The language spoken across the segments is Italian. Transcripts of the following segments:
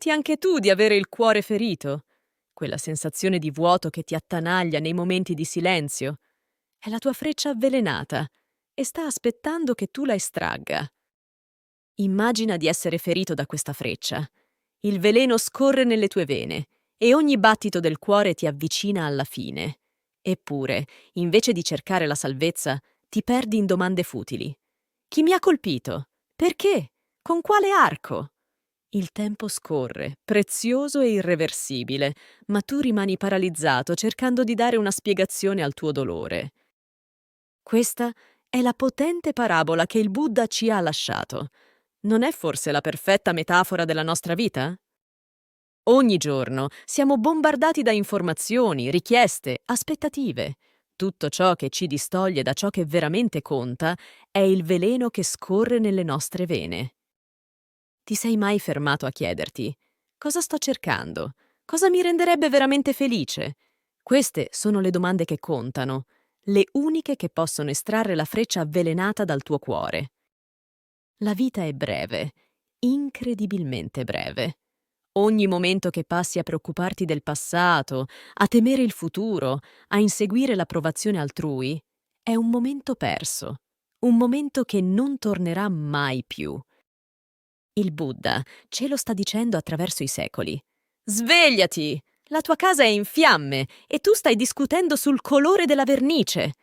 Senti anche tu di avere il cuore ferito? Quella sensazione di vuoto che ti attanaglia nei momenti di silenzio? È la tua freccia avvelenata e sta aspettando che tu la estragga. Immagina di essere ferito da questa freccia. Il veleno scorre nelle tue vene e ogni battito del cuore ti avvicina alla fine. Eppure, invece di cercare la salvezza, ti perdi in domande futili. Chi mi ha colpito? Perché? Con quale arco? Il tempo scorre, prezioso e irreversibile, ma tu rimani paralizzato cercando di dare una spiegazione al tuo dolore. Questa è la potente parabola che il Buddha ci ha lasciato. Non è forse la perfetta metafora della nostra vita? Ogni giorno siamo bombardati da informazioni, richieste, aspettative. Tutto ciò che ci distoglie da ciò che veramente conta è il veleno che scorre nelle nostre vene. Ti sei mai fermato a chiederti: cosa sto cercando? Cosa mi renderebbe veramente felice? Queste sono le domande che contano, le uniche che possono estrarre la freccia avvelenata dal tuo cuore. La vita è breve, incredibilmente breve. Ogni momento che passi a preoccuparti del passato, a temere il futuro, a inseguire l'approvazione altrui, è un momento perso, un momento che non tornerà mai più. Il Buddha ce lo sta dicendo attraverso i secoli. Svegliati! La tua casa è in fiamme e tu stai discutendo sul colore della vernice.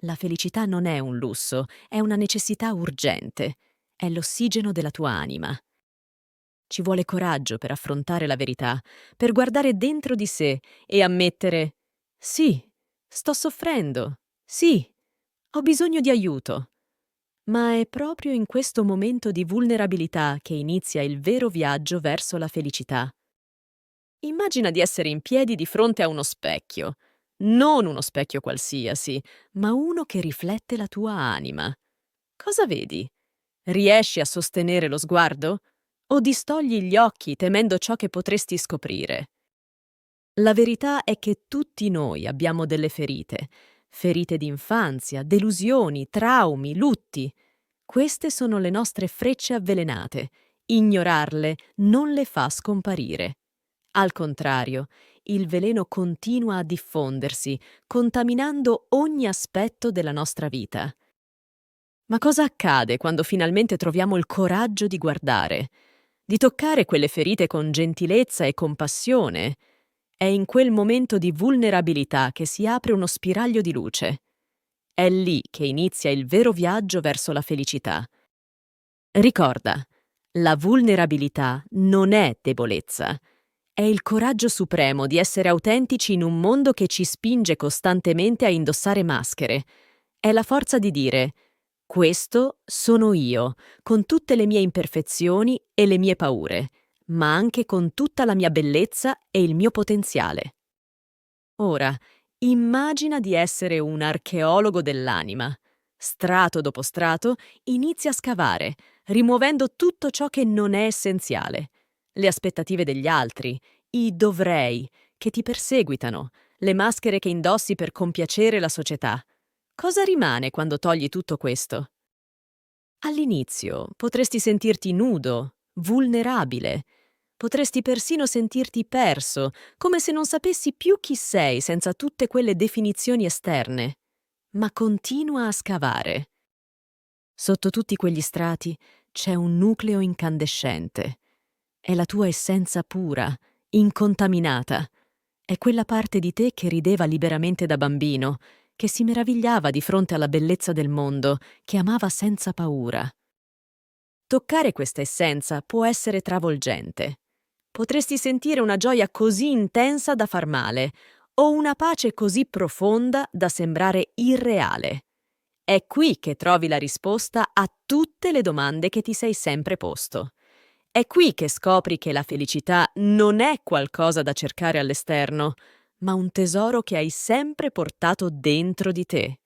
La felicità non è un lusso, è una necessità urgente. È l'ossigeno della tua anima. Ci vuole coraggio per affrontare la verità, per guardare dentro di sé e ammettere: sì, sto soffrendo, sì, ho bisogno di aiuto. Ma è proprio in questo momento di vulnerabilità che inizia il vero viaggio verso la felicità. Immagina di essere in piedi di fronte a uno specchio. Non uno specchio qualsiasi, ma uno che riflette la tua anima. Cosa vedi? Riesci a sostenere lo sguardo? O distogli gli occhi temendo ciò che potresti scoprire? La verità è che tutti noi abbiamo delle ferite. Ferite d'infanzia, delusioni, traumi, lutti. Queste sono le nostre frecce avvelenate. Ignorarle non le fa scomparire. Al contrario, il veleno continua a diffondersi, contaminando ogni aspetto della nostra vita. Ma cosa accade quando finalmente troviamo il coraggio di guardare, di toccare quelle ferite con gentilezza e compassione? È in quel momento di vulnerabilità che si apre uno spiraglio di luce. È lì che inizia il vero viaggio verso la felicità. Ricorda, la vulnerabilità non è debolezza. È il coraggio supremo di essere autentici in un mondo che ci spinge costantemente a indossare maschere. È la forza di dire: questo sono io, con tutte le mie imperfezioni e le mie paure, ma anche con tutta la mia bellezza e il mio potenziale. Ora, immagina di essere un archeologo dell'anima. Strato dopo strato, inizia a scavare, rimuovendo tutto ciò che non è essenziale. Le aspettative degli altri, i dovrei che ti perseguitano, le maschere che indossi per compiacere la società. Cosa rimane quando togli tutto questo? All'inizio potresti sentirti nudo, vulnerabile. Potresti persino sentirti perso, come se non sapessi più chi sei senza tutte quelle definizioni esterne. Ma continua a scavare. Sotto tutti quegli strati c'è un nucleo incandescente. È la tua essenza pura, incontaminata. È quella parte di te che rideva liberamente da bambino, che si meravigliava di fronte alla bellezza del mondo, che amava senza paura. Toccare questa essenza può essere travolgente. Potresti sentire una gioia così intensa da far male, o una pace così profonda da sembrare irreale. È qui che trovi la risposta a tutte le domande che ti sei sempre posto. È qui che scopri che la felicità non è qualcosa da cercare all'esterno, ma un tesoro che hai sempre portato dentro di te.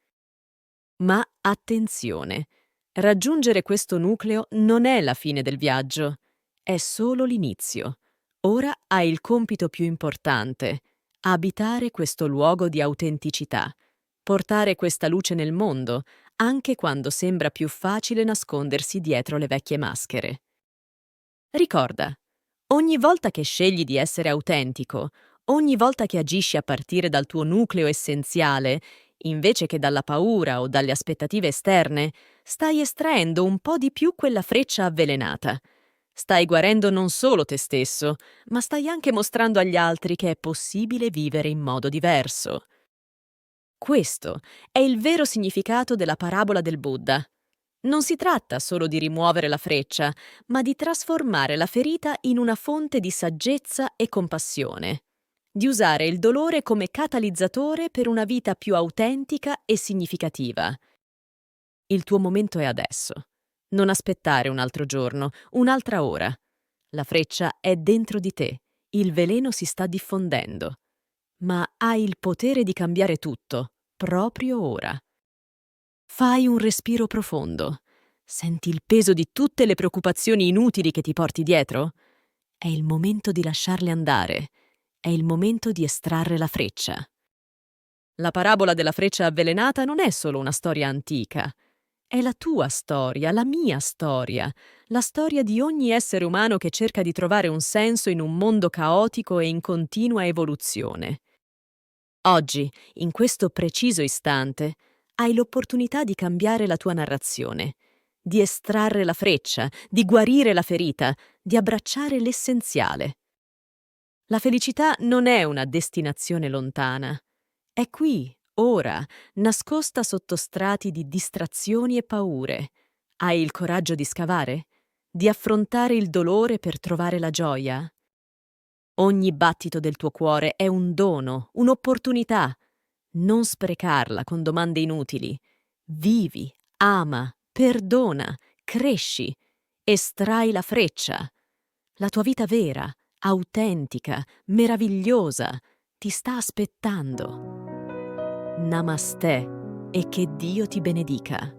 Ma attenzione, raggiungere questo nucleo non è la fine del viaggio, è solo l'inizio. Ora hai il compito più importante: abitare questo luogo di autenticità, portare questa luce nel mondo, anche quando sembra più facile nascondersi dietro le vecchie maschere. Ricorda, Ogni volta che scegli di essere autentico, ogni volta che agisci a partire dal tuo nucleo essenziale, invece che dalla paura o dalle aspettative esterne, stai estraendo un po' di più quella freccia avvelenata. Stai guarendo non solo te stesso, ma stai anche mostrando agli altri che è possibile vivere in modo diverso. Questo è il vero significato della parabola del Buddha. Non si tratta solo di rimuovere la freccia, ma di trasformare la ferita in una fonte di saggezza e compassione, di usare il dolore come catalizzatore per una vita più autentica e significativa. Il tuo momento è adesso. Non aspettare un altro giorno, un'altra ora. La freccia è dentro di te, il veleno si sta diffondendo, ma hai il potere di cambiare tutto, proprio ora. Fai un respiro profondo. Senti il peso di tutte le preoccupazioni inutili che ti porti dietro? È il momento di lasciarle andare. È il momento di estrarre la freccia. La parabola della freccia avvelenata non è solo una storia antica. È la tua storia, la mia storia, la storia di ogni essere umano che cerca di trovare un senso in un mondo caotico e in continua evoluzione. Oggi, in questo preciso istante, hai l'opportunità di cambiare la tua narrazione, di estrarre la freccia, di guarire la ferita, di abbracciare l'essenziale. La felicità non è una destinazione lontana. È qui, ora, nascosta sotto strati di distrazioni e paure. Hai il coraggio di scavare? Di affrontare il dolore per trovare la gioia? Ogni battito del tuo cuore è un dono, un'opportunità. Non sprecarla con domande inutili. Vivi, ama, perdona, cresci, estrai la freccia. La tua vita vera, autentica, meravigliosa, ti sta aspettando. Namaste e che Dio ti benedica.